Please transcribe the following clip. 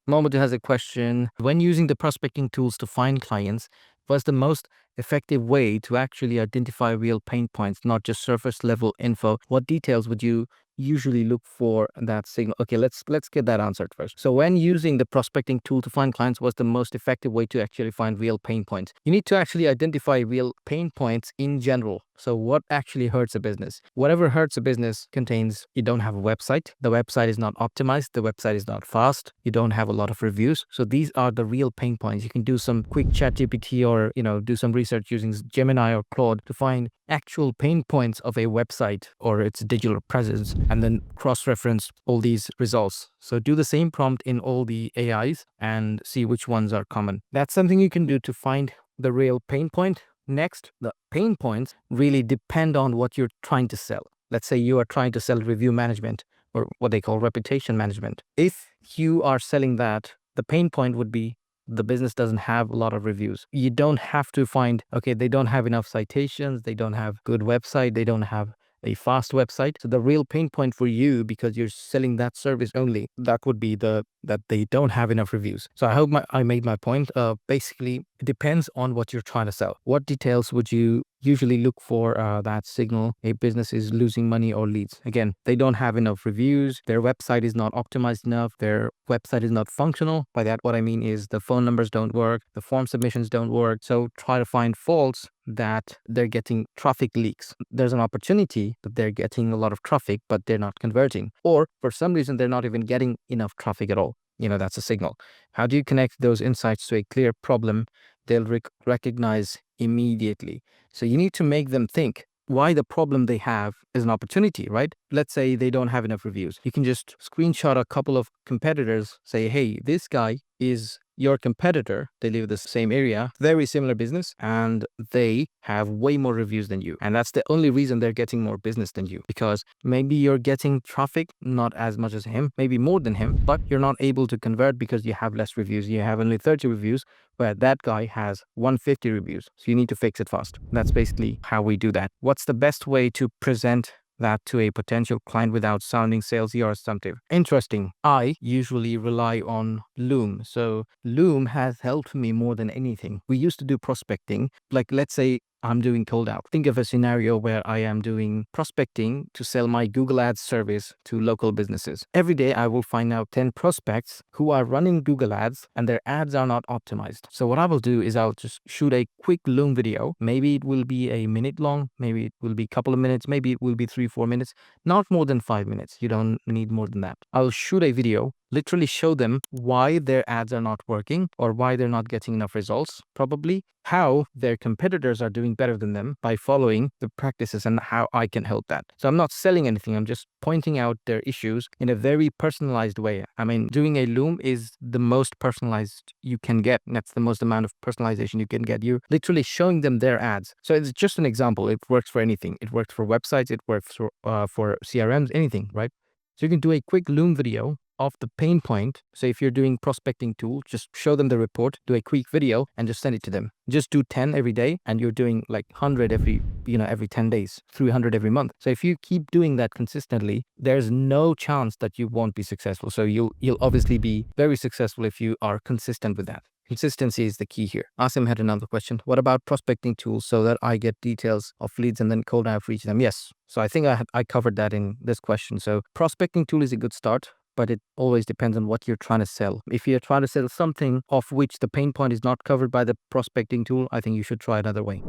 Mohammed has a question. When using the prospecting tools to find clients, what's the most effective way to actually identify real pain points, not just surface level info? What details would you usually look for in that signal? Okay, let's get that answered first. So when using the prospecting tool to find clients, what's the most effective way to actually find real pain points? You need to actually identify real pain points in general. So what actually hurts a business? Whatever hurts a business contains you don't have a website, the website is not optimized, the website is not fast, you don't have a lot of reviews. So these are the real pain points. You can do some quick chat GPT or do some research using Gemini or Claude to find actual pain points of a website or its digital presence, and then cross-reference all these results. So do the same prompt in all the AIs and see which ones are common. That's something you can do to find the real pain point. Next, the pain points really depend on what you're trying to sell. Let's say you are trying to sell review management or what they call reputation management. If you are selling that, the pain point would be the business doesn't have a lot of reviews. You don't have to find, okay, they don't have enough citations, they don't have good website, they don't have a fast website. So the real pain point for you, because you're selling that service only, that would be that they don't have enough reviews. So I hope I made my point. Basically, it depends on what you're trying to sell. What details would you usually look for that signal a business is losing money or leads? Again, they don't have enough reviews, their website is not optimized enough, their website is not functional. By that, what I mean is the phone numbers don't work, the form submissions don't work. So try to find faults that they're getting traffic leaks. There's an opportunity that they're getting a lot of traffic, but they're not converting. Or for some reason, they're not even getting enough traffic at all. That's a signal. How do you connect those insights to a clear problem they'll recognize immediately? So you need to make them think why the problem they have is an opportunity, right? Let's say they don't have enough reviews. You can just screenshot a couple of competitors, say, hey, this guy is your competitor. They live in the same area, very similar business, and they have way more reviews than you. And that's the only reason they're getting more business than you, because maybe you're getting traffic, not as much as him, maybe more than him, but you're not able to convert because you have less reviews. You have only 30 reviews, where that guy has 150 reviews. So you need to fix it fast. That's basically how we do that. What's the best way to present that to a potential client without sounding salesy or assumptive? Interesting. I usually rely on Loom. So Loom has helped me more than anything. We used to do prospecting. Like, let's say I'm doing cold out. Think of a scenario where I am doing prospecting to sell my Google Ads service to local businesses. Every day I will find out 10 prospects who are running Google Ads and their ads are not optimized. So what I will do is I'll just shoot a quick Loom video. Maybe it will be a minute long, maybe it will be a couple of minutes, maybe it will be 3-4 minutes, not more than 5 minutes. You don't need more than that. I'll shoot a video, literally show them why their ads are not working or why they're not getting enough results, probably how their competitors are doing better than them by following the practices, and how I can help that. So I'm not selling anything, I'm just pointing out their issues in a very personalized way. I mean, doing a Loom is the most personalized you can get. That's the most amount of personalization you can get. You're literally showing them their ads. So it's just an example. It works for anything. It works for websites, it works for CRMs, anything, right? So you can do a quick Loom video of the pain point. So if you're doing prospecting tool, just show them the report, do a quick video and just send it to them. Just do 10 every day and you're doing like 100 every 10 days, 300 every month. So if you keep doing that consistently, there's no chance that you won't be successful. So you'll obviously be very successful if you are consistent with that. Consistency is the key here. Asim had another question. What about prospecting tools so that I get details of leads and then cold outreach them? Yes. So I think I covered that in this question. So prospecting tool is a good start, but it always depends on what you're trying to sell. If you're trying to sell something of which the pain point is not covered by the prospecting tool, I think you should try another way.